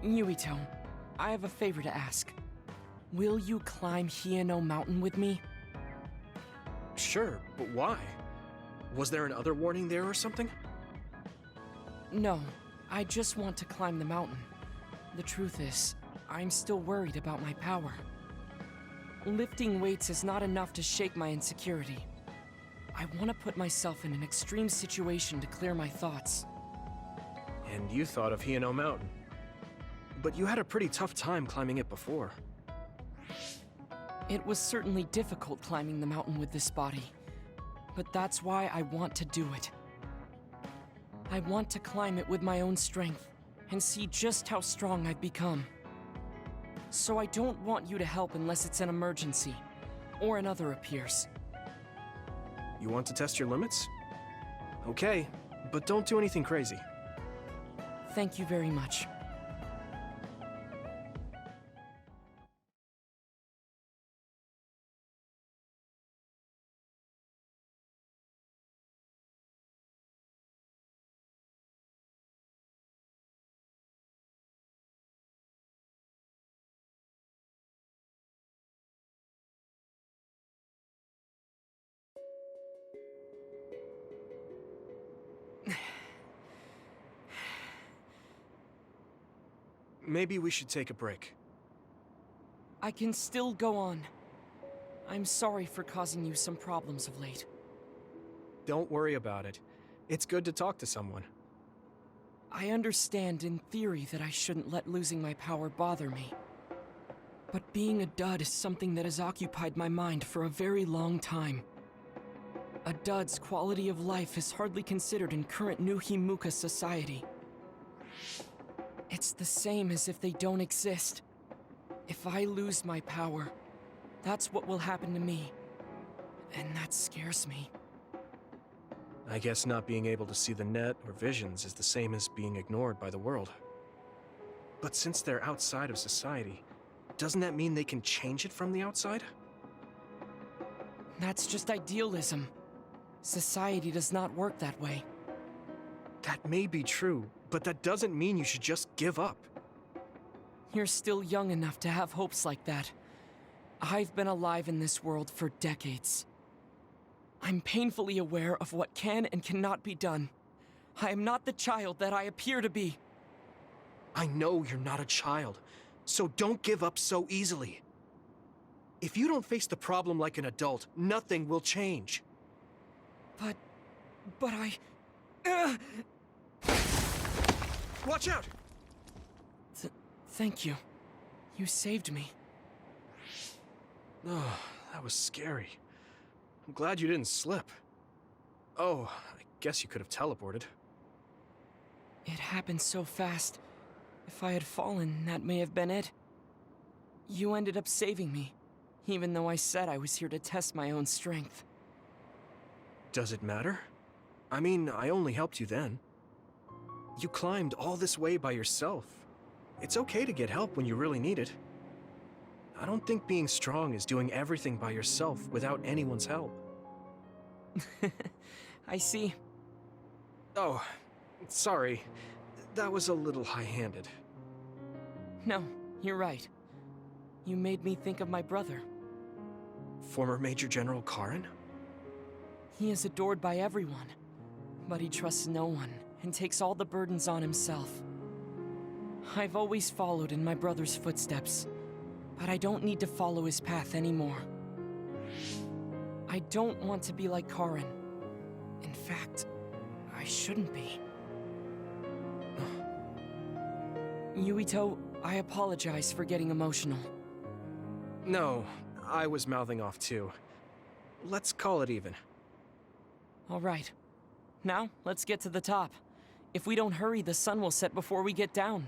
Yuito, I have a favor to ask. Will you climb Hieno Mountain with me? Sure, but why? Was there an other warning there or something? No, I just want to climb the mountain. The truth is, I'm still worried about my power. Lifting weights is not enough to shake my insecurity. I want to put myself in an extreme situation to clear my thoughts. And you thought of Hieno Mountain. But you had a pretty tough time climbing it before. It was certainly difficult climbing the mountain with this body, but that's why I want to do it. I want to climb it with my own strength and see just how strong I've become. So I don't want you to help unless it's an emergency, or another appears. You want to test your limits? Okay, but don't do anything crazy. Thank you very much. Maybe we should take a break. I can still go on. I'm sorry for causing you some problems of late. Don't worry about it. It's good to talk to someone. I understand in theory that I shouldn't let losing my power bother me. But being a dud is something that has occupied my mind for a very long time. A dud's quality of life is hardly considered in current New Himuka society. It's the same as if they don't exist. If I lose my power, that's what will happen to me. And that scares me. I guess not being able to see the net or visions is the same as being ignored by the world. But since they're outside of society, doesn't that mean they can change it from the outside? That's just idealism. Society does not work that way. That may be true, but that doesn't mean you should just give up. You're still young enough to have hopes like that. I've been alive in this world for decades. I'm painfully aware of what can and cannot be done. I am not the child that I appear to be. I know you're not a child, so don't give up so easily. If you don't face the problem like an adult, nothing will change. But I... Watch out! Thank you. You saved me. Oh, that was scary. I'm glad you didn't slip. Oh, I guess you could have teleported. It happened so fast. If I had fallen, that may have been it. You ended up saving me, even though I said I was here to test my own strength. Does it matter? I mean, I only helped you then. You climbed all this way by yourself. It's okay to get help when you really need it. I don't think being strong is doing everything by yourself without anyone's help. I see. Oh, sorry. That was a little high-handed. No, you're right. You made me think of my brother. Former Major General Karin? He is adored by everyone, but he trusts no one and takes all the burdens on himself. I've always followed in my brother's footsteps, but I don't need to follow his path anymore. I don't want to be like Karin. In fact, I shouldn't be. Yuito, I apologize for getting emotional. No, I was mouthing off too. Let's call it even. All right. Now, let's get to the top. If we don't hurry, the sun will set before we get down.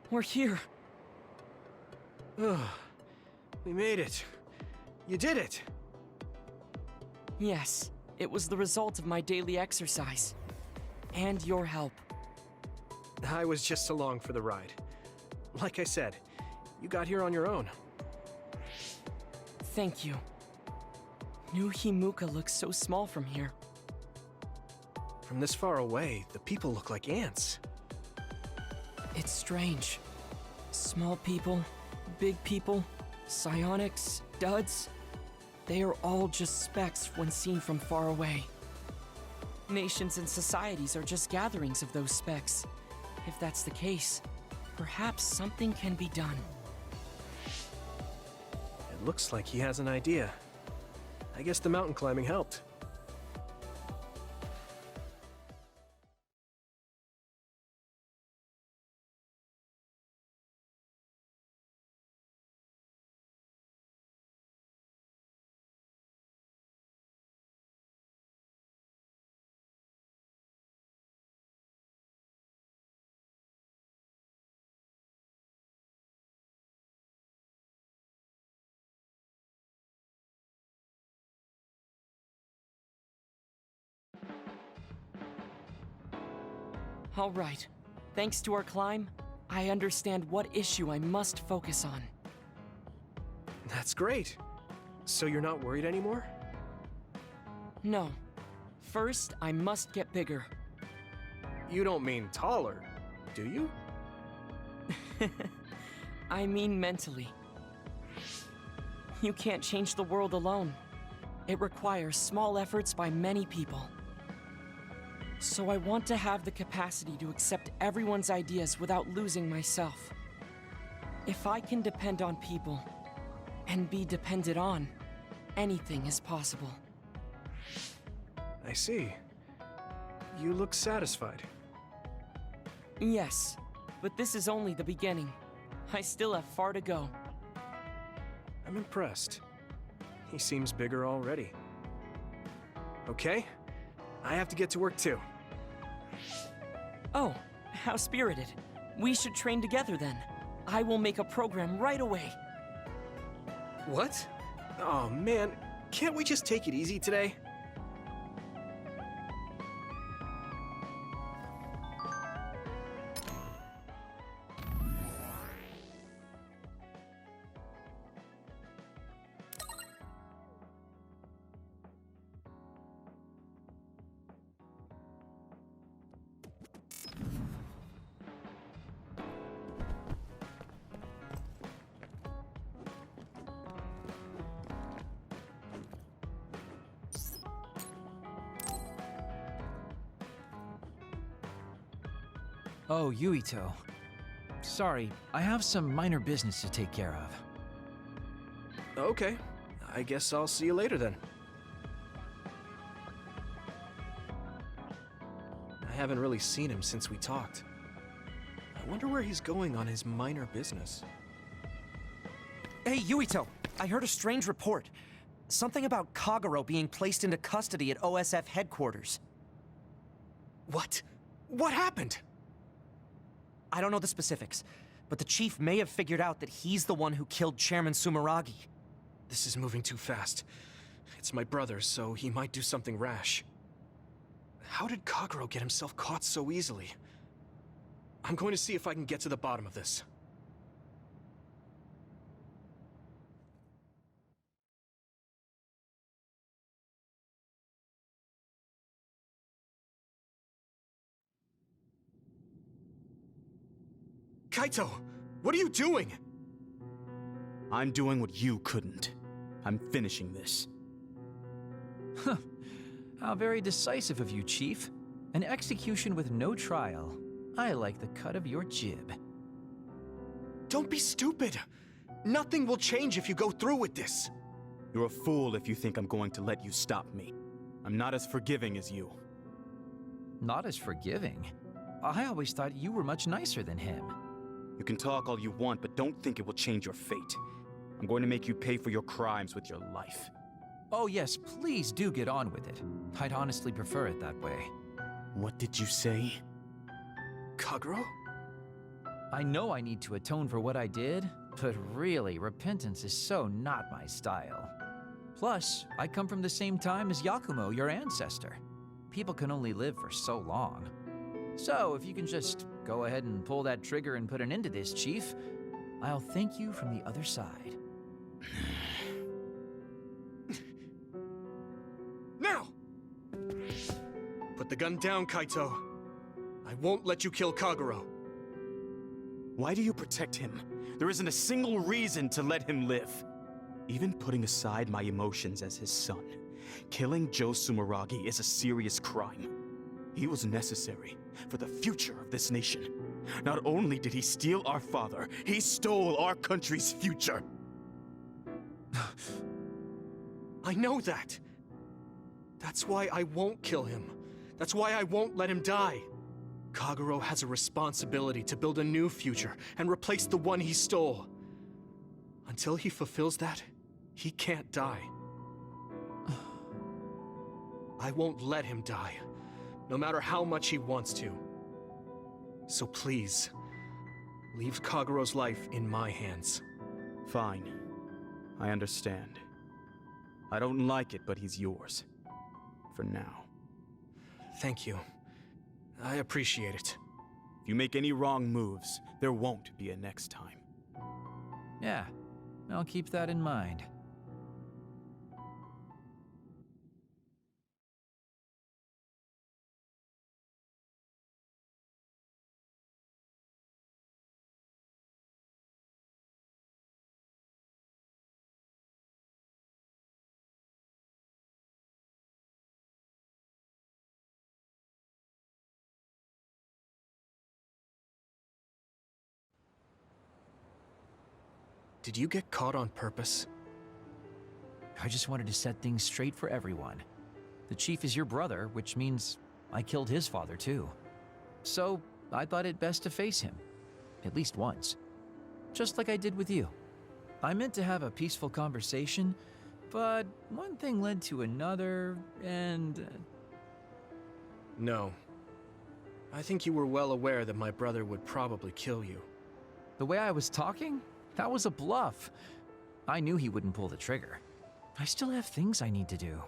We're here. Ugh. We made it. You did it! Yes, it was the result of my daily exercise. And your help. I was just along for the ride. Like I said, you got here on your own. Thank you. New Himuka looks so small from here. From this far away, the people look like ants. It's strange. Small people, big people, psionics, duds. They are all just specks when seen from far away. Nations and societies are just gatherings of those specks. If that's the case, perhaps something can be done. It looks like he has an idea. I guess the mountain climbing helped. All right. Thanks to our climb, I understand what issue I must focus on. That's great. So you're not worried anymore? No. First, I must get bigger. You don't mean taller, do you? I mean mentally. You can't change the world alone. It requires small efforts by many people. So I want to have the capacity to accept everyone's ideas without losing myself. If I can depend on people, and be depended on, anything is possible. I see. You look satisfied. Yes, but this is only the beginning. I still have far to go. I'm impressed. He seems bigger already. Okay, I have to get to work too. Oh, how spirited. We should train together then. I will make a program right away. What? Oh man, can't we just take it easy today? Oh, Yuito. Sorry, I have some minor business to take care of. Okay, I guess I'll see you later then. I haven't really seen him since we talked. I wonder where he's going on his minor business. Hey, Yuito! I heard a strange report. Something about Kagero being placed into custody at OSF headquarters. What? What happened? I don't know the specifics, but the chief may have figured out that he's the one who killed Chairman Sumeragi. This is moving too fast. It's my brother, so he might do something rash. How did Kagero get himself caught so easily? I'm going to see if I can get to the bottom of this. Kaito! What are you doing? I'm doing what you couldn't. I'm finishing this. Huh. How very decisive of you, Chief. An execution with no trial. I like the cut of your jib. Don't be stupid! Nothing will change if you go through with this! You're a fool if you think I'm going to let you stop me. I'm not as forgiving as you. Not as forgiving. I always thought you were much nicer than him. You can talk all you want, but don't think it will change your fate. I'm going to make you pay for your crimes with your life. Oh yes, please do get on with it. I'd honestly prefer it that way. What did you say? Kagero? I know I need to atone for what I did, but really, repentance is so not my style. Plus, I come from the same time as Yakumo, your ancestor. People can only live for so long. So, if you can just go ahead and pull that trigger and put an end to this, Chief, I'll thank you from the other side. the gun down, Kaito. I won't let you kill Kagero. Why do you protect him? There isn't a single reason to let him live. Even putting aside my emotions as his son, killing Joe Sumeragi is a serious crime. He was necessary for the future of this nation. Not only did he steal our father, he stole our country's future. I know that. That's why I won't kill him. That's why I won't let him die. Kagero has a responsibility to build a new future and replace the one he stole. Until he fulfills that, he can't die. I won't let him die, no matter how much he wants to. So please, leave Kagero's life in my hands. Fine. I understand. I don't like it, but he's yours. For now. Thank you. I appreciate it. If you make any wrong moves, there won't be a next time. Yeah, I'll keep that in mind. Did you get caught on purpose? I just wanted to set things straight for everyone. The chief is your brother, which means I killed his father too. So I thought it best to face him, at least once. Just like I did with you. I meant to have a peaceful conversation, but one thing led to another, and... No. I think you were well aware that my brother would probably kill you. The way I was talking? That was a bluff. I knew he wouldn't pull the trigger. I still have things I need to do.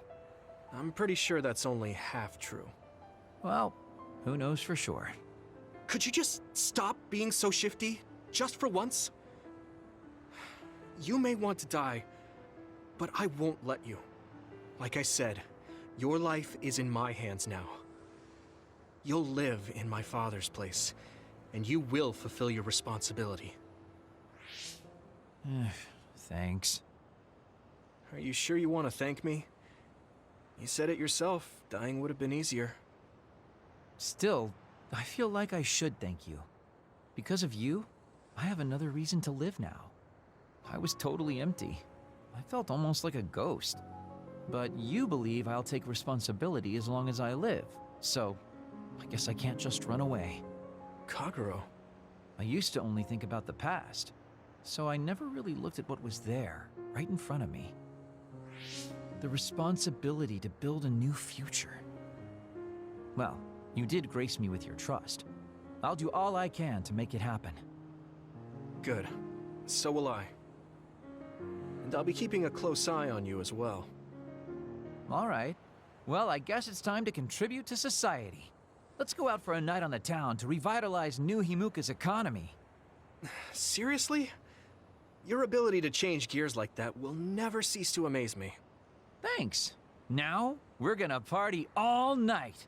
I'm pretty sure that's only half true. Well, who knows for sure. Could you just stop being so shifty? Just for once? You may want to die, but I won't let you. Like I said, your life is in my hands now. You'll live in my father's place, and you will fulfill your responsibility. Thanks. Are you sure you want to thank me? You said it yourself, dying would have been easier. Still, I feel like I should thank you. Because of you, I have another reason to live now. I was totally empty. I felt almost like a ghost. But you believe I'll take responsibility as long as I live, so I guess I can't just run away. Kagero. I used to only think about the past, so I never really looked at what was there, right in front of me. The responsibility to build a new future. Well, you did grace me with your trust. I'll do all I can to make it happen. Good. So will I. And I'll be keeping a close eye on you as well. All right. Well, I guess it's time to contribute to society. Let's go out for a night on the town to revitalize New Himuka's economy. Seriously? Your ability to change gears like that will never cease to amaze me. Thanks. Now, we're gonna party all night.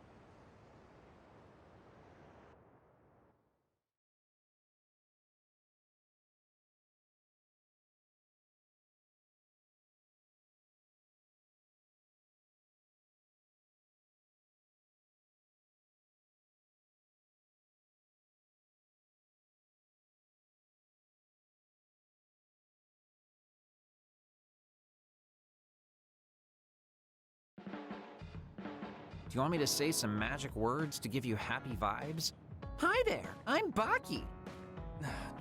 Do you want me to say some magic words to give you happy vibes? Hi there, I'm Baki.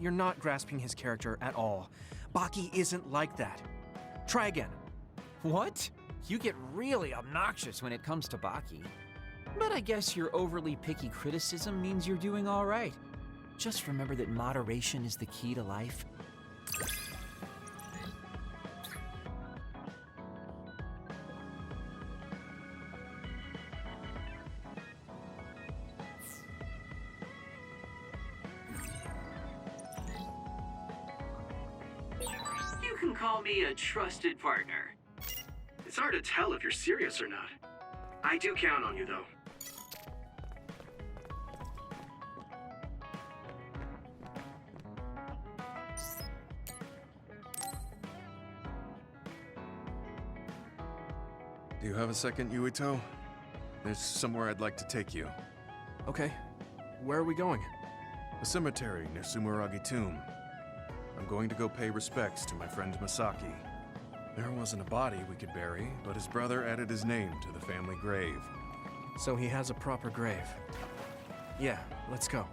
You're not grasping his character at all. Baki isn't like that. Try again. What? You get really obnoxious when it comes to Baki. But I guess your overly picky criticism means you're doing all right. Just remember that moderation is the key to life. You can call me a trusted partner. It's hard to tell if you're serious or not. I do count on you, though. Do you have a second, Yuito? There's somewhere I'd like to take you. Okay. Where are we going? A cemetery near Sumeragi Tomb. I'm going to go pay respects to my friend Masaki. There wasn't a body we could bury, but his brother added his name to the family grave. So he has a proper grave. Yeah, let's go.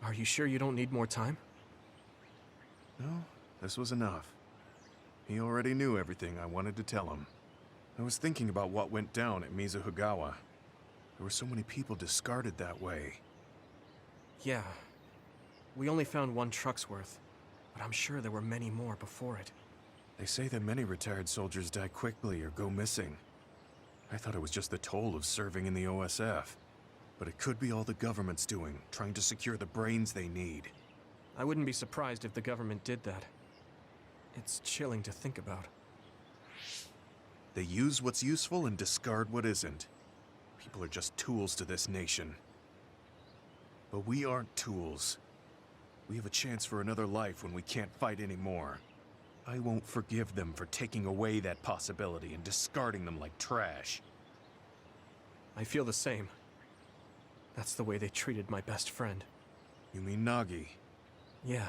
Are you sure you don't need more time? No, this was enough. He already knew everything I wanted to tell him. I was thinking about what went down at Mizuhigawa. There were so many people discarded that way. Yeah. We only found one truck's worth, but I'm sure there were many more before it. They say that many retired soldiers die quickly or go missing. I thought it was just the toll of serving in the OSF. But it could be all the government's doing, trying to secure the brains they need. I wouldn't be surprised if the government did that. It's chilling to think about. They use what's useful and discard what isn't. People are just tools to this nation. But we aren't tools. We have a chance for another life when we can't fight anymore. I won't forgive them for taking away that possibility and discarding them like trash. I feel the same. That's the way they treated my best friend. You mean Nagi? Yeah.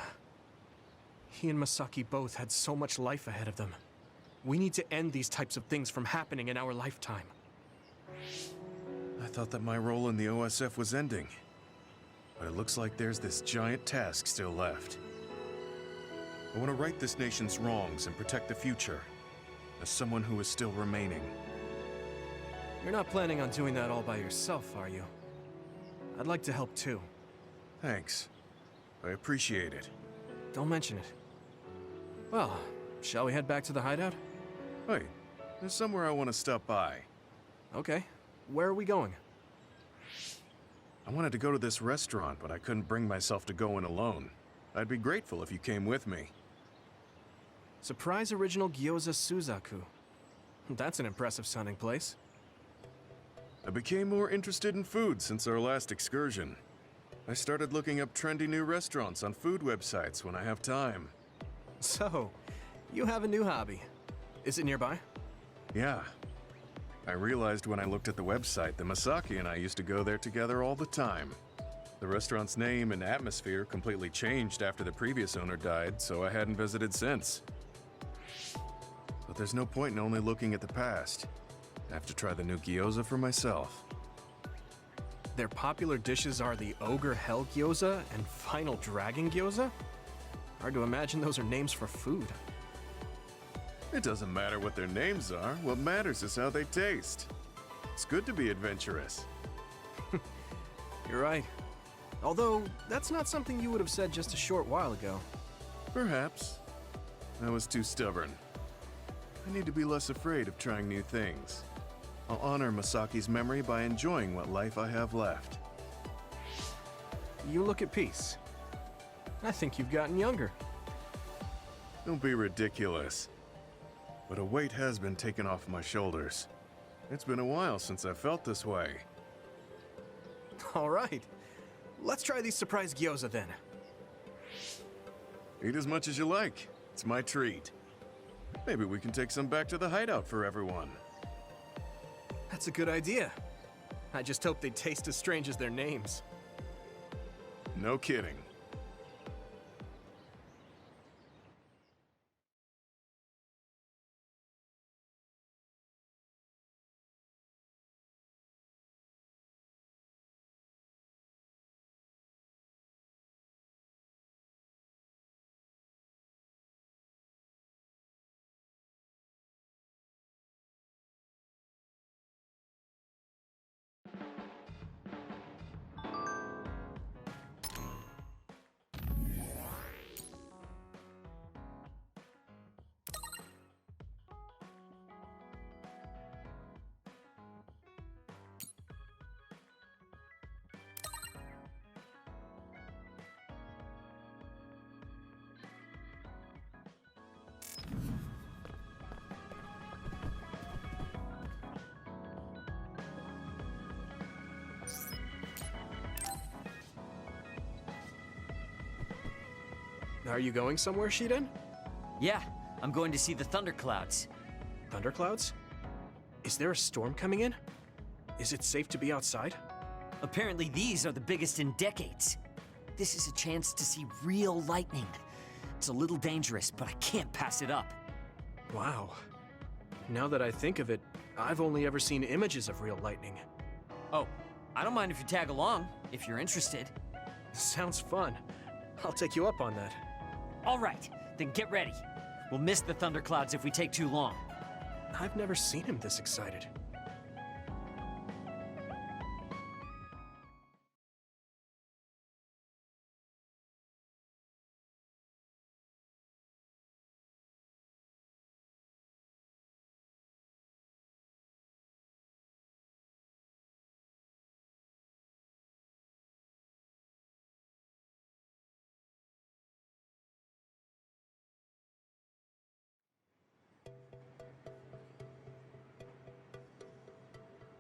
He and Masaki both had so much life ahead of them. We need to end these types of things from happening in our lifetime. I thought that my role in the OSF was ending. But it looks like there's this giant task still left. I want to right this nation's wrongs and protect the future, as someone who is still remaining. You're not planning on doing that all by yourself, are you? I'd like to help too. Thanks. I appreciate it. Don't mention it. Well, shall we head back to the hideout? Wait, there's somewhere I want to stop by. Okay. Where are we going? I wanted to go to this restaurant, but I couldn't bring myself to go in alone. I'd be grateful if you came with me. Surprise Original Gyoza Suzaku. That's an impressive sounding place. I became more interested in food since our last excursion. I started looking up trendy new restaurants on food websites when I have time. So, you have a new hobby. Is it nearby? Yeah. I realized when I looked at the website that Masaki and I used to go there together all the time. The restaurant's name and atmosphere completely changed after the previous owner died, so I hadn't visited since. But there's no point in only looking at the past. I have to try the new gyoza for myself. Their popular dishes are the Ogre Hell Gyoza and Final Dragon Gyoza? Hard to imagine those are names for food. It doesn't matter what their names are. What matters is how they taste. It's good to be adventurous. You're right. Although, that's not something you would have said just a short while ago. Perhaps. I was too stubborn. I need to be less afraid of trying new things. I'll honor Masaki's memory by enjoying what life I have left. You look at peace. I think you've gotten younger. Don't be ridiculous. But a weight has been taken off my shoulders. It's been a while since I felt this way. All right. Let's try these surprise gyoza then. Eat as much as you like. It's my treat. Maybe we can take some back to the hideout for everyone. That's a good idea. I just hope they taste as strange as their names. No kidding. Are you going somewhere, Shiden? Yeah, I'm going to see the thunderclouds. Thunderclouds? Is there a storm coming in? Is it safe to be outside? Apparently these are the biggest in decades. This is a chance to see real lightning. It's a little dangerous, but I can't pass it up. Wow. Now that I think of it, I've only ever seen images of real lightning. Oh, I don't mind if you tag along, if you're interested. Sounds fun. I'll take you up on that. All right, then get ready. We'll miss the thunderclouds if we take too long. I've never seen him this excited.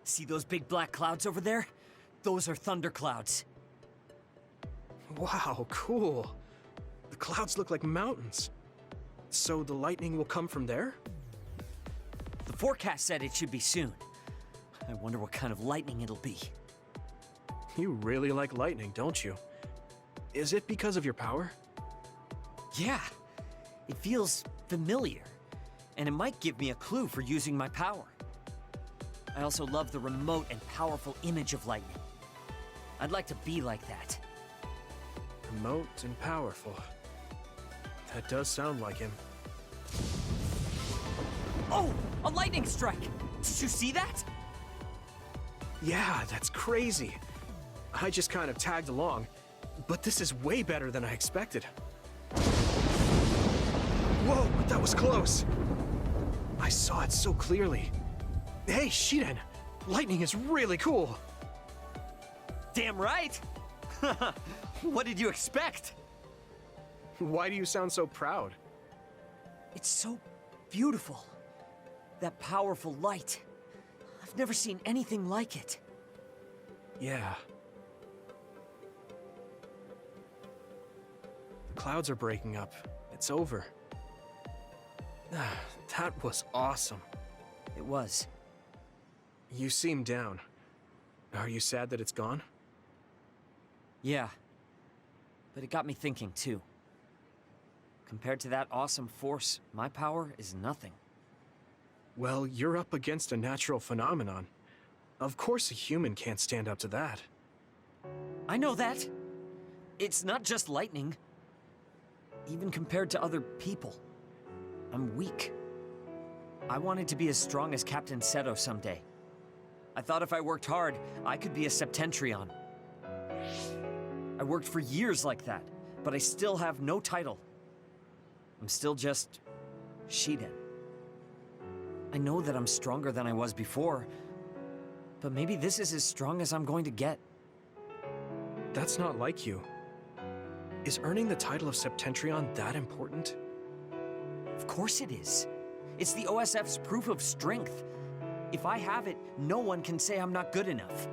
See those big black clouds over there? Those are thunderclouds. Wow, cool. The clouds look like mountains. So the lightning will come from there? The forecast said it should be soon. I wonder what kind of lightning it'll be. You really like lightning, don't you? Is it because of your power? Yeah, it feels familiar, and it might give me a clue for using my power. I also love the remote and powerful image of lightning. I'd like to be like that. Remote and powerful. That does sound like him. Oh, a lightning strike! Did you see that? Yeah, that's crazy. I just kind of tagged along, but this is way better than I expected. Whoa, that was close. I saw it so clearly. Hey, Shiden, lightning is really cool. Damn right! What did you expect? Why do you sound so proud? It's so beautiful. That powerful light. I've never seen anything like it. Yeah. The clouds are breaking up. It's over. That was awesome. It was. You seem down. Are you sad that it's gone? Yeah. But it got me thinking, too. Compared to that awesome force, my power is nothing. Well, you're up against a natural phenomenon. Of course a human can't stand up to that. I know that. It's not just lightning. Even compared to other people, I'm weak. I wanted to be as strong as Captain Seto someday. I thought if I worked hard, I could be a Septentrion. I worked for years like that, but I still have no title. I'm still just Shiden. I know that I'm stronger than I was before, but maybe this is as strong as I'm going to get. That's not like you. Is earning the title of Septentrion that important? Of course it is. It's the OSF's proof of strength. If I have it, no one can say I'm not good enough.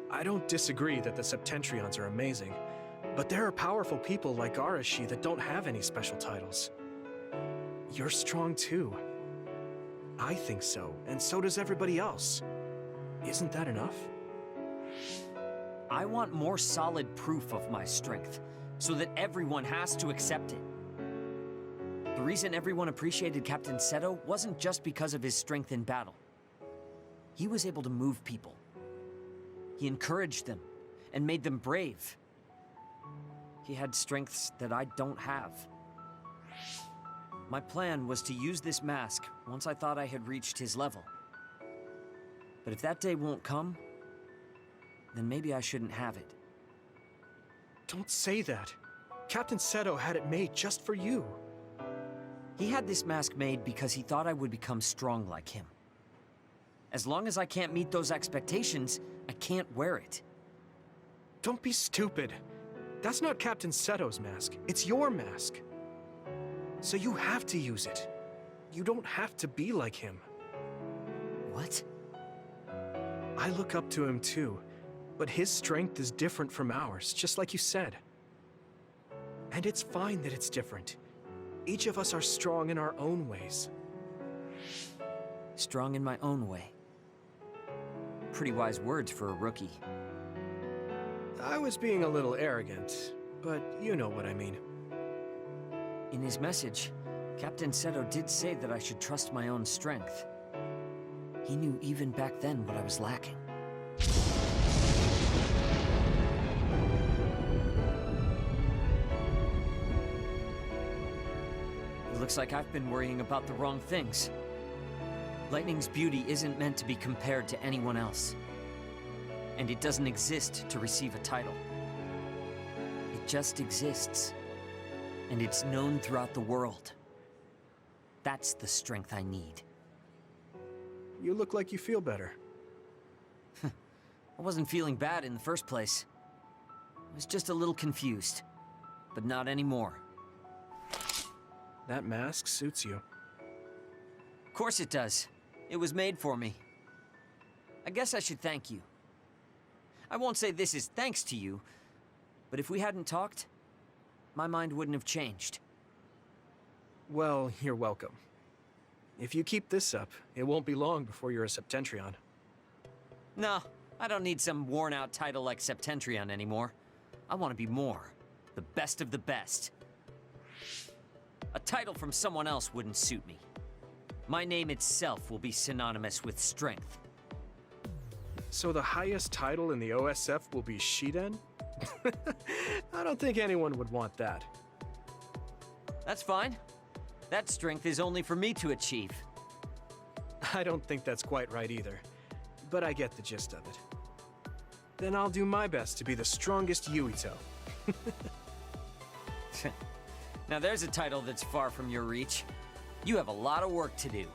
I don't disagree that the Septentrions are amazing, but there are powerful people like Arashi that don't have any special titles. You're strong too. I think so, and so does everybody else. Isn't that enough? I want more solid proof of my strength, so that everyone has to accept it. The reason everyone appreciated Captain Seto wasn't just because of his strength in battle. He was able to move people. He encouraged them and made them brave. He had strengths that I don't have. My plan was to use this mask once I thought I had reached his level. But if that day won't come, then maybe I shouldn't have it. Don't say that. Captain Seto had it made just for you. He had this mask made because he thought I would become strong like him. As long as I can't meet those expectations, I can't wear it. Don't be stupid. That's not Captain Seto's mask. It's your mask. So you have to use it. You don't have to be like him. What? I look up to him too, but his strength is different from ours, just like you said. And it's fine that it's different. Each of us are strong in our own ways. Strong in my own way. Pretty wise words for a rookie. I was being a little arrogant, but you know what I mean. In his message, Captain Seto did say that I should trust my own strength. He knew even back then what I was lacking. It looks like I've been worrying about the wrong things. Lightning's beauty isn't meant to be compared to anyone else. And it doesn't exist to receive a title. It just exists. And it's known throughout the world. That's the strength I need. You look like you feel better. I wasn't feeling bad in the first place. I was just a little confused. But not anymore. That mask suits you. Of course it does. It was made for me. I guess I should thank you. I won't say this is thanks to you, but if we hadn't talked, my mind wouldn't have changed. Well, you're welcome. If you keep this up, it won't be long before you're a Septentrion. No, I don't need some worn-out title like Septentrion anymore. I want to be more. The best of the best. A title from someone else wouldn't suit me. My name itself will be synonymous with strength. So the highest title in the OSF will be Shiden? I don't think anyone would want that. That's fine. That strength is only for me to achieve. I don't think that's quite right either, but I get the gist of it. Then I'll do my best to be the strongest Yuito. Now there's a title that's far from your reach. You have a lot of work to do.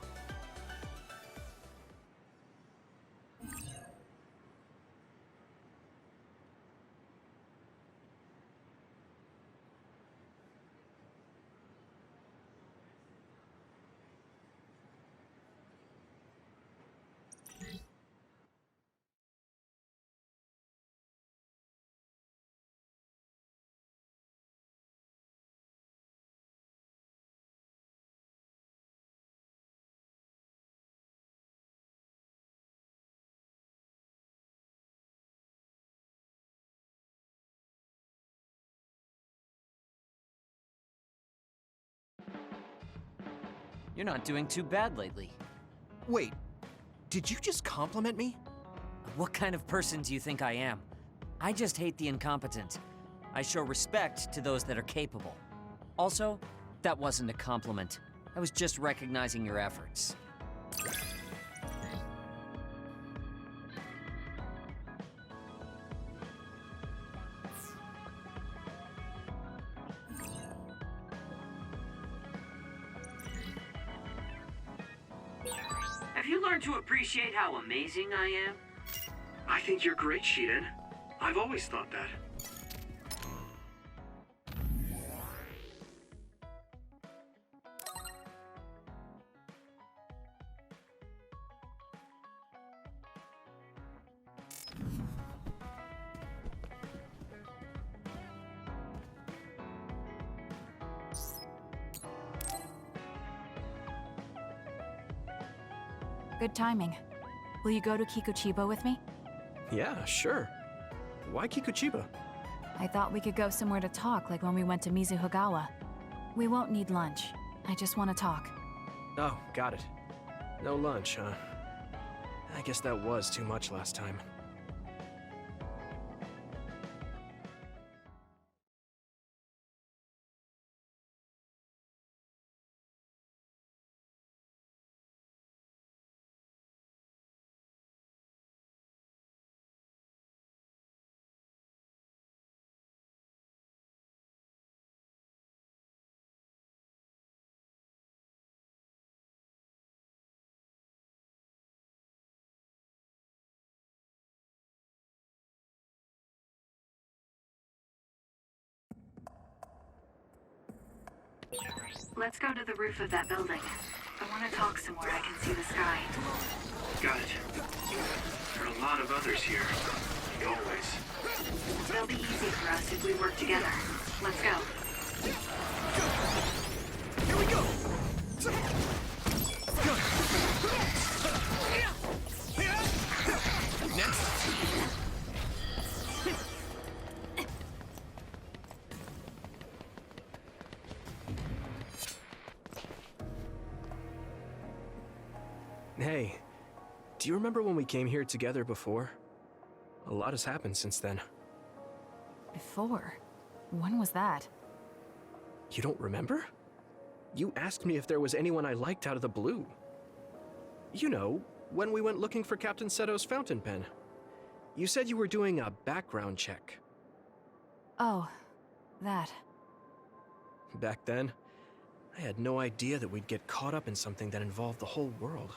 You're not doing too bad lately. Wait, did you just compliment me? What kind of person do you think I am? I just hate the incompetent. I show respect to those that are capable. Also, that wasn't a compliment. I was just recognizing your efforts. Have you learned to appreciate how amazing I am? I think you're great, Shiden. I've always thought that. Good timing. Will you go to Kikuchiba with me? Yeah, sure. Why Kikuchiba? I thought we could go somewhere to talk, like when we went to Mizuhagawa. We won't need lunch. I just want to talk. Oh, got it. No lunch, huh? I guess that was too much last time. Let's go to the roof of that building. I want to talk somewhere I can see the sky. Got it. There are a lot of others here. Always. It'll be easy for us if we work together. Let's go. Here we go! Next! Hey, do you remember when we came here together before? A lot has happened since then. Before? When was that? You don't remember? You asked me if there was anyone I liked out of the blue. You know, when we went looking for Captain Seto's fountain pen. You said you were doing a background check. Oh, that. Back then, I had no idea that we'd get caught up in something that involved the whole world.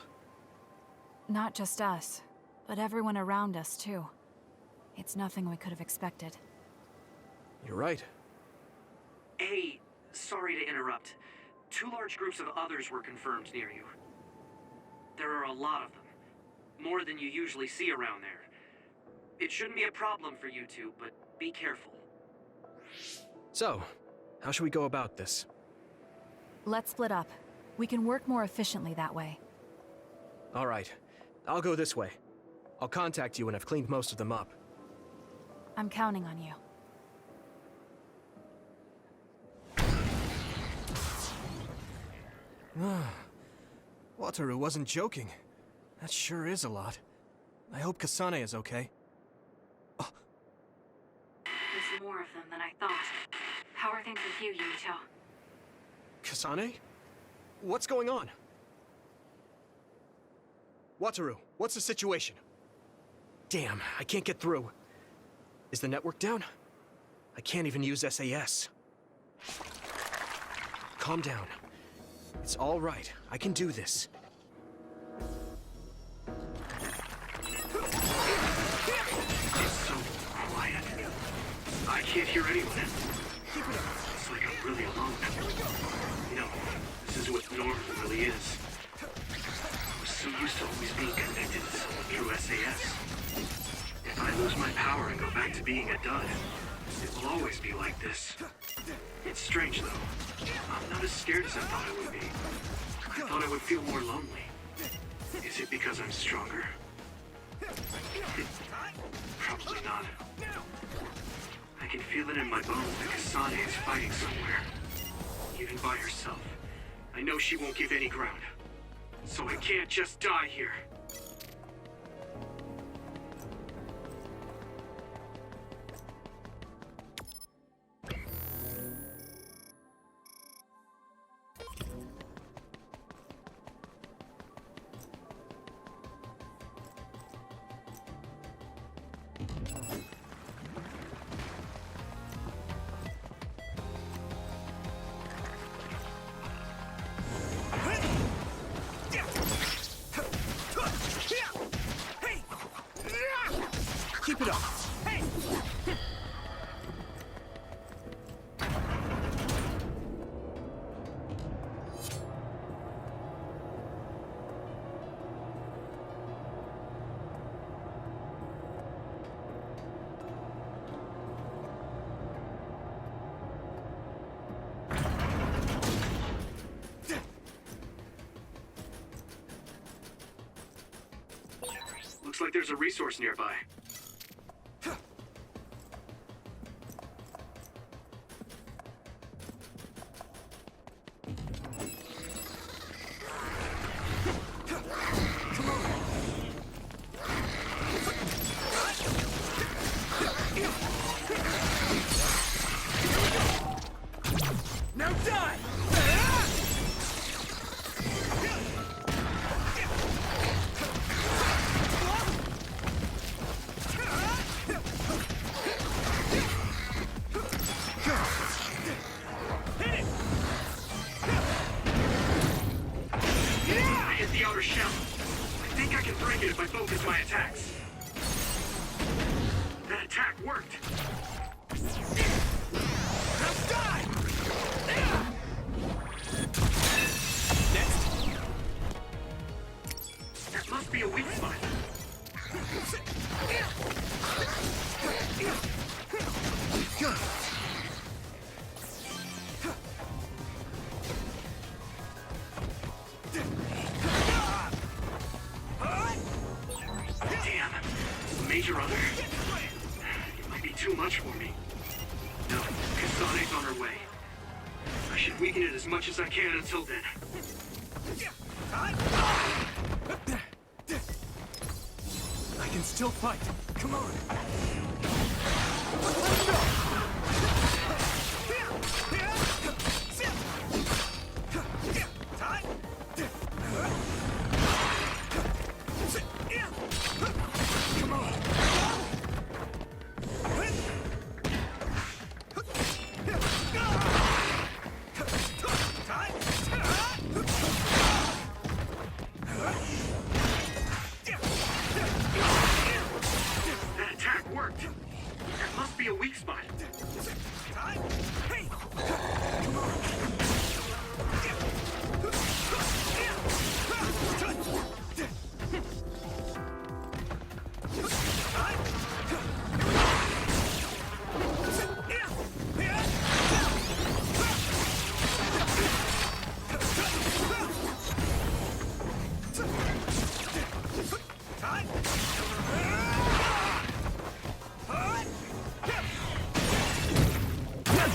Not just us, but everyone around us, too. It's nothing we could have expected. You're right. Hey, sorry to interrupt. 2 large groups of others were confirmed near you. There are a lot of them. More than you usually see around there. It shouldn't be a problem for you two, but be careful. So, how should we go about this? Let's split up. We can work more efficiently that way. All right. I'll go this way. I'll contact you when I've cleaned most of them up. I'm counting on you. Wataru wasn't joking. That sure is a lot. I hope Kasane is okay. There's more of them than I thought. How are things with you, Yumito? Kasane? What's going on? Wataru, what's the situation? Damn, I can't get through. Is the network down? I can't even use SAS. Calm down. It's all right. I can do this. It's so quiet. I can't hear anyone. Keep it up. It's like I'm really alone. No, this is what normal really is. I was so used to always being connected to someone through SAS. If I lose my power and go back to being a dud, it will always be like this. It's strange, though. I'm not as scared as I thought I would be. I thought I would feel more lonely. Is it because I'm stronger? Probably not. I can feel it in my bones that Kasane is fighting somewhere. Even by herself. I know she won't give any ground. So I can't just die here. Keep it up. Looks like there's a resource nearby. Now die! I hit the outer shell. I think I can break it if I focus my attacks. That attack worked. Now die! That must be a weak spot. major other? It might be too much for me. No, Kasane's on her way. I should weaken it as much as I can until then. I can still fight. Come on. That attack worked. There must be a weak spot.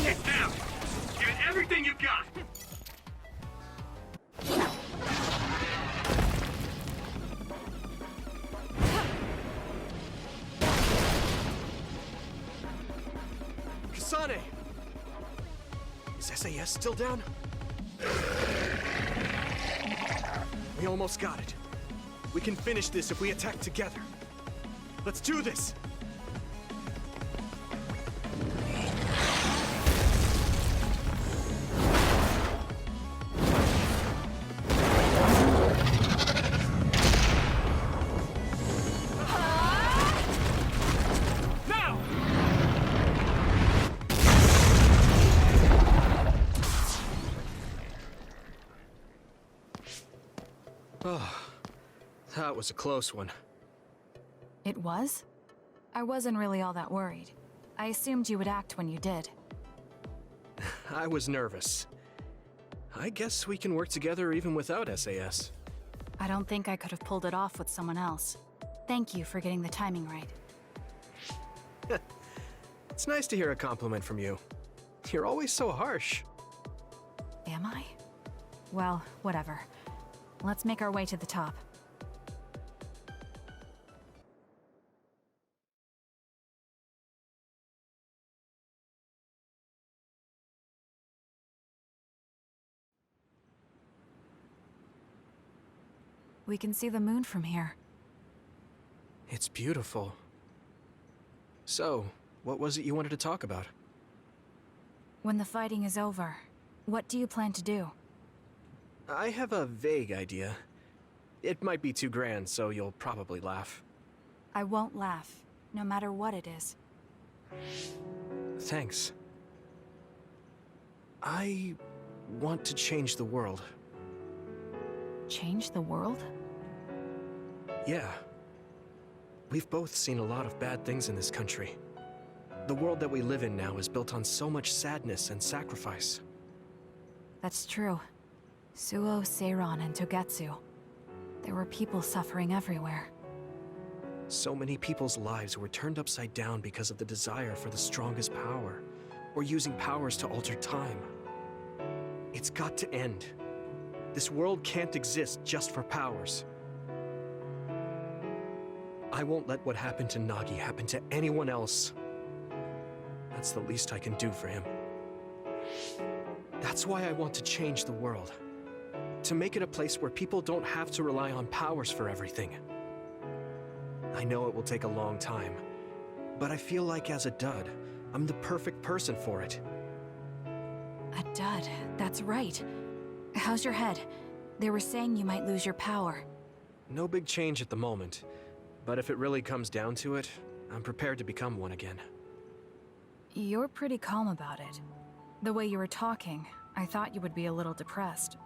Get down! Give it everything you got! Kasane! Is SAS still down? We almost got it. We can finish this if we attack together. Let's do this! Oh, that was a close one. It was? I wasn't really all that worried. I assumed you would act when you did. I was nervous. I guess we can work together even without SAS. I don't think I could have pulled it off with someone else. Thank you for getting the timing right. It's nice to hear a compliment from you. You're always so harsh. Am I? Well, whatever. Let's make our way to the top. We can see the moon from here. It's beautiful. So, what was it you wanted to talk about? When the fighting is over, what do you plan to do? I have a vague idea. It might be too grand, so you'll probably laugh. I won't laugh, no matter what it is. Thanks. I want to change the world. Change the world? Yeah. We've both seen a lot of bad things in this country. The world that we live in now is built on so much sadness and sacrifice. That's true. Suo, Seiran, and Togetsu. There were people suffering everywhere. So many people's lives were turned upside down because of the desire for the strongest power, or using powers to alter time. It's got to end. This world can't exist just for powers. I won't let what happened to Nagi happen to anyone else. That's the least I can do for him. That's why I want to change the world. To make it a place where people don't have to rely on powers for everything. I know it will take a long time, but I feel like as a dud, I'm the perfect person for it. A dud, that's right. How's your head? They were saying you might lose your power. No big change at the moment, but if it really comes down to it, I'm prepared to become one again. You're pretty calm about it. The way you were talking, I thought you would be a little depressed.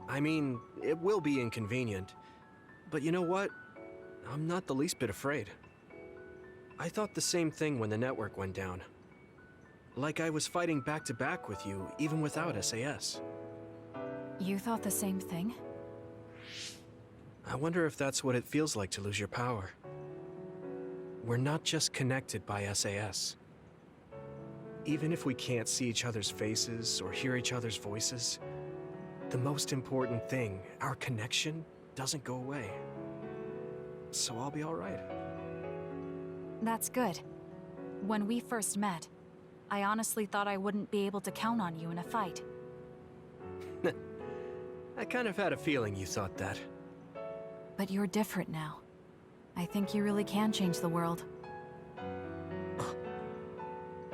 I mean, it will be inconvenient, but you know what? I'm not the least bit afraid. I thought the same thing when the network went down. Like I was fighting back to back with you, even without SAS. You thought the same thing? I wonder if that's what it feels like to lose your power. we're not just connected by SAS. Even if we can't see each other's faces or hear each other's voices, the most important thing, our connection, doesn't go away. So I'll be all right. That's good. When we first met, I honestly thought I wouldn't be able to count on you in a fight. I kind of had a feeling you thought that. But you're different now. I think you really can change the world.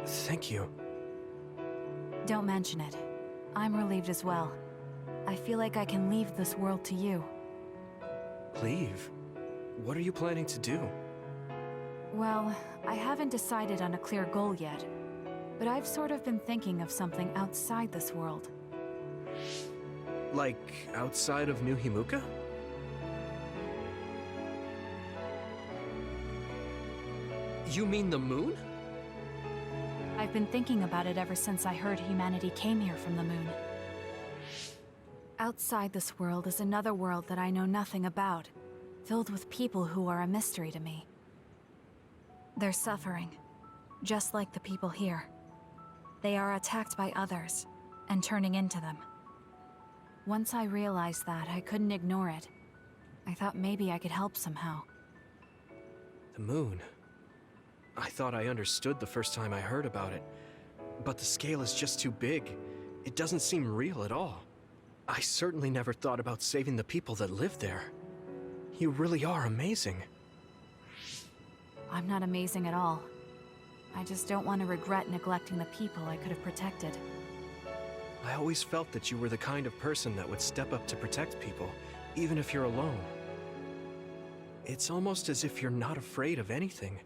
Thank you. Don't mention it. I'm relieved as well. I feel like I can leave this world to you. Leave? What are you planning to do? Well, I haven't decided on a clear goal yet, but I've sort of been thinking of something outside this world. Like, outside of New Himuka? You mean the moon? I've been thinking about it ever since I heard humanity came here from the moon. Outside this world is another world that I know nothing about, filled with people who are a mystery to me. They're suffering, just like the people here. They are attacked by others, and turning into them. Once I realized that, I couldn't ignore it. I thought maybe I could help somehow. The moon. I thought I understood the first time I heard about it, but the scale is just too big. It doesn't seem real at all. I certainly never thought about saving the people that live there. You really are amazing. I'm not amazing at all. I just don't want to regret neglecting the people I could have protected. I always felt that you were the kind of person that would step up to protect people, even if you're alone. It's almost as if you're not afraid of anything.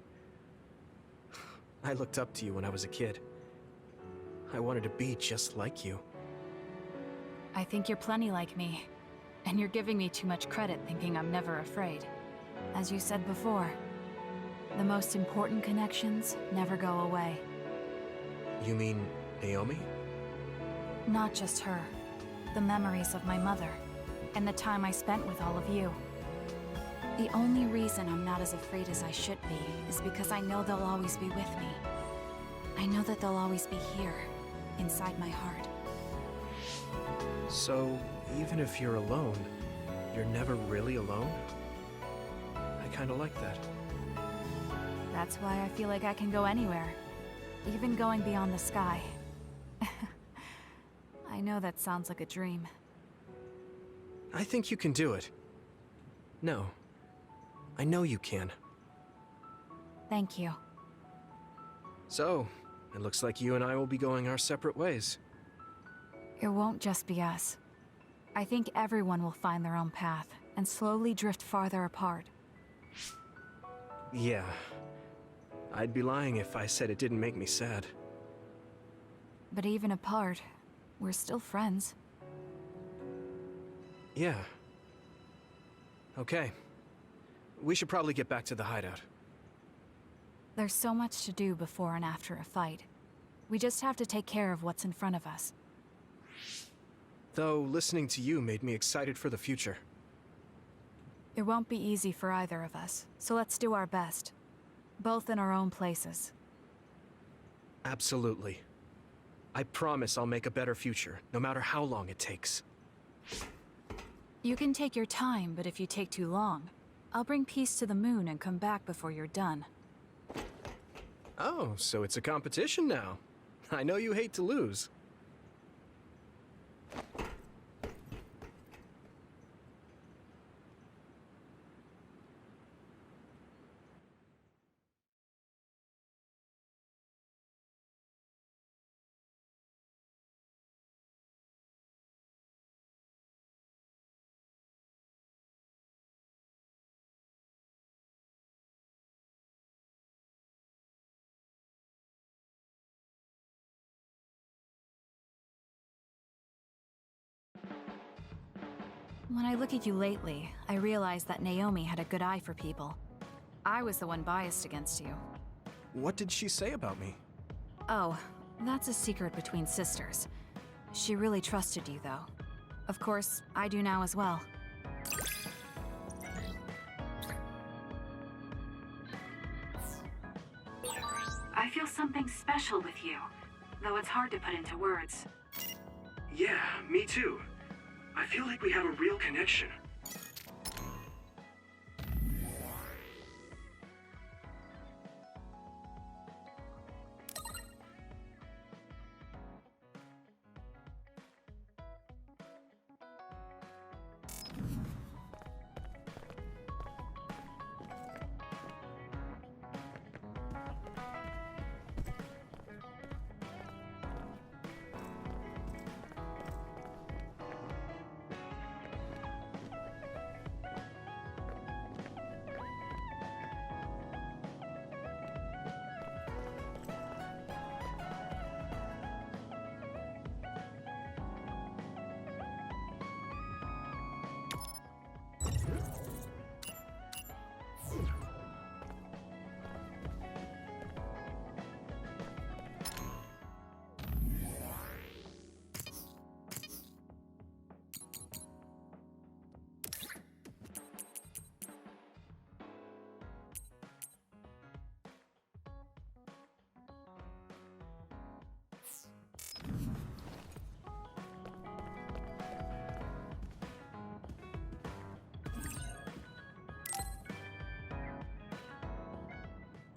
I looked up to you when I was a kid. I wanted to be just like you. I think you're plenty like me, and you're giving me too much credit thinking I'm never afraid. As you said before, the most important connections never go away. You mean Naomi? Not just her. The memories of my mother, and the time I spent with all of you. The only reason I'm not as afraid as I should be is because I know they'll always be with me. I know that they'll always be here, inside my heart. So, even if you're alone, you're never really alone? I kinda like that. That's why I feel like I can go anywhere, even going beyond the sky. I know that sounds like a dream. I think you can do it. No. I know you can. Thank you. So, it looks like you and I will be going our separate ways. It won't just be us. I think everyone will find their own path and slowly drift farther apart. Yeah. I'd be lying if I said it didn't make me sad. But even apart, we're still friends. Yeah. Okay. We should probably get back to the hideout. There's so much to do before and after a fight. We just have to take care of what's in front of us. Though, listening to you made me excited for the future. It won't be easy for either of us, so let's do our best. Both in our own places. Absolutely. I promise I'll make a better future, no matter how long it takes. You can take your time, but if you take too long, I'll bring peace to the moon and come back before you're done. Oh, so it's a competition now. I know you hate to lose. When I look at you lately, I realize that Naomi had a good eye for people. I was the one biased against you. What did she say about me? Oh, that's a secret between sisters. She really trusted you, though. Of course, I do now as well. feel something special with you, though it's hard to put into words. Yeah, me too. I feel like we have a real connection.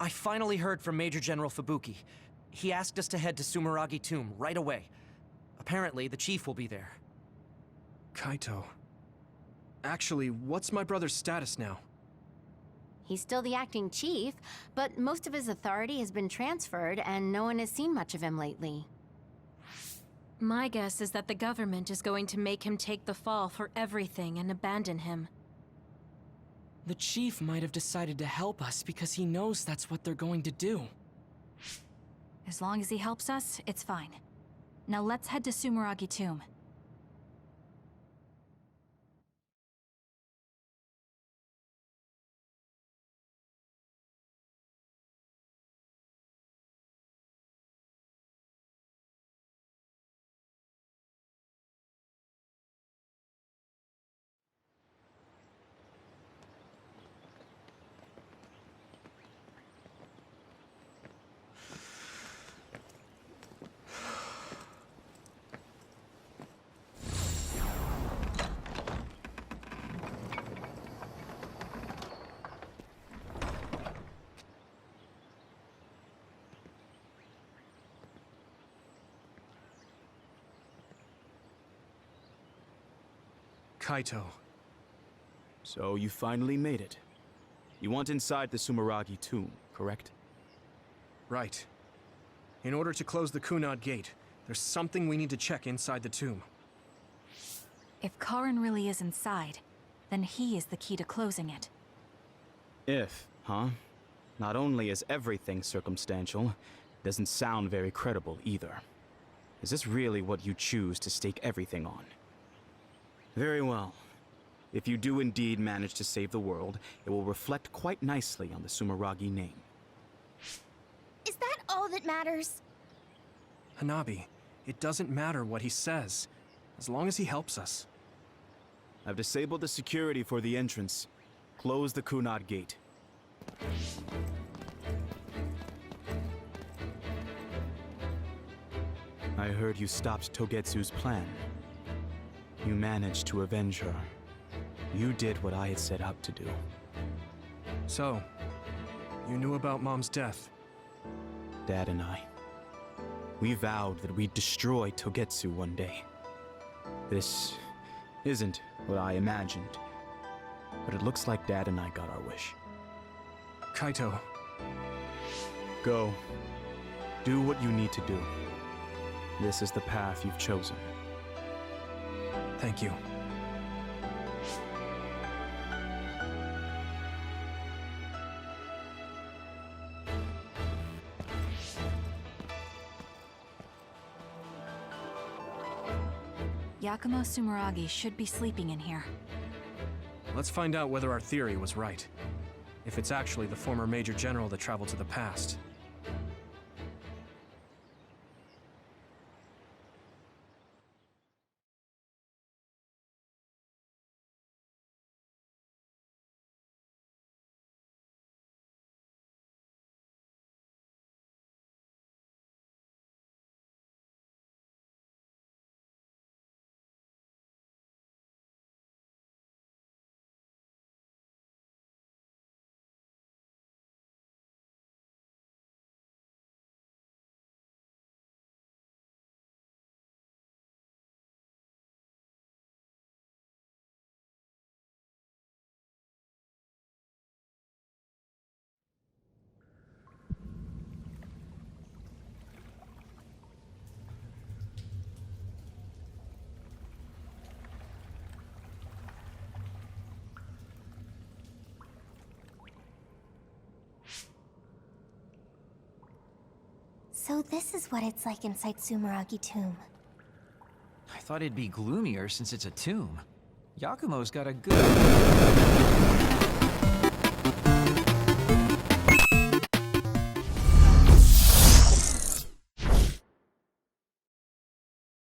I finally heard from Major General Fubuki. He asked us to head to Sumeragi Tomb right away. Apparently, the chief will be there. Kaito. Actually, what's my brother's status now? He's still the acting chief, but most of his authority has been transferred and no one has seen much of him lately. My guess is that the government is going to make him take the fall for everything and abandon him. The chief might have decided to help us because he knows that's what they're going to do. As long as he helps us, it's fine. Now let's head to Sumeragi Tomb. Kaito. So you finally made it. You want inside the Sumeragi tomb, correct? Right. In order to close the Kunad Gate, there's something we need to check inside the tomb. If Karin really is inside, then he is the key to closing it. If, huh? Not only is everything circumstantial, it doesn't sound very credible either. Is this really what you choose to stake everything on? Very well. If you do indeed manage to save the world, it will reflect quite nicely on the Sumeragi name. Is that all that matters? Hanabi, it doesn't matter what he says, as long as he helps us. I've disabled the security for the entrance. Close the Kunad Gate. I heard you stopped Togetsu's plan. You managed to avenge her. You did what I had set out to do. So, you knew about Mom's death? Dad and I. We vowed that we'd destroy Togetsu one day. This isn't what I imagined, but it looks like Dad and I got our wish. Kaito. Go. Do what you need to do. This is the path you've chosen. Thank you. Yakumo Sumeragi should be sleeping in here. Let's find out whether our theory was right. If it's actually the former Major General that traveled to the past. So this is what it's like inside Sumeragi Tomb. I thought it'd be gloomier since it's a tomb. Yakumo's got a good...